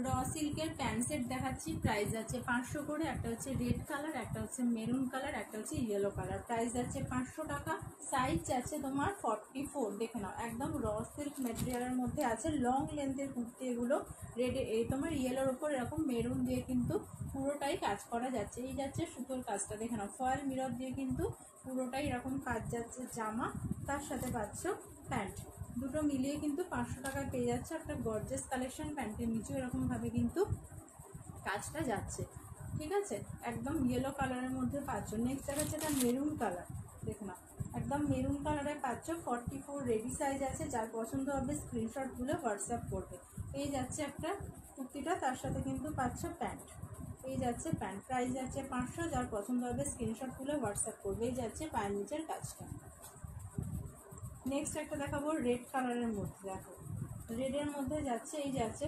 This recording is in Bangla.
র সিল্কের প্যান্ট সেট দেখাচ্ছি, প্রাইস আছে 500 করে। একটা হচ্ছে রেড কালার, একটা হচ্ছে মেরুন কালার, একটা হচ্ছে ইয়েলো কালার। প্রাইস আছে 500 টাকা। সাইজ আছে তোমার 44। দেখে নাও, একদম র সিল্ক ম্যাটেরিয়ালের মধ্যে আছে, লং লেন্থের কুর্তি এগুলো। রেডে এই তোমার ইয়েলোর ওপর এরকম মেরুন দিয়ে কিন্তু পুরোটাই কাজ করা যাচ্ছে। এই যাচ্ছে সুতোর কাজটা, দেখে নাও ফয়েল মিরর দিয়ে কিন্তু পুরোটাই এরকম কাজ যাচ্ছে। জামা তার সাথে পাচ্ছ প্যান্ট, দুটো মিলিয়ে কিন্তু 500 টাকায় পেয়ে যাচ্ছে একটা গর্জিয়াস কালেকশন। প্যান্টের নিচেও এরকমভাবে কিন্তু কাজটা যাচ্ছে, ঠিক আছে। একদম ইয়েলো কালারের মধ্যে পাচ্ছ। নেক্সট দেখাচ্ছে এটা মেরুন কালার, দেখো না একদম মেরুন কালারে পাচ্ছ। 44 রেডি সাইজ আছে, যার পছন্দ হবে স্ক্রিনশট তুলে হোয়াটসঅ্যাপ করবে। এই যাচ্ছে একটা কুর্তিটা, তার সাথে কিন্তু পাচ্ছ প্যান্ট। এই যাচ্ছে প্যান্ট, প্রাইস যাচ্ছে 500, যার পছন্দ হবে স্ক্রিনশট তুলে হোয়াটসঅ্যাপ করবে। এই যাচ্ছে পায়ের নিচের কাজটা। নেক্সট একটা দেখাবো রেড কালারের মধ্যে, দেখো রেডের মধ্যে যাচ্ছে, এই যাচ্ছে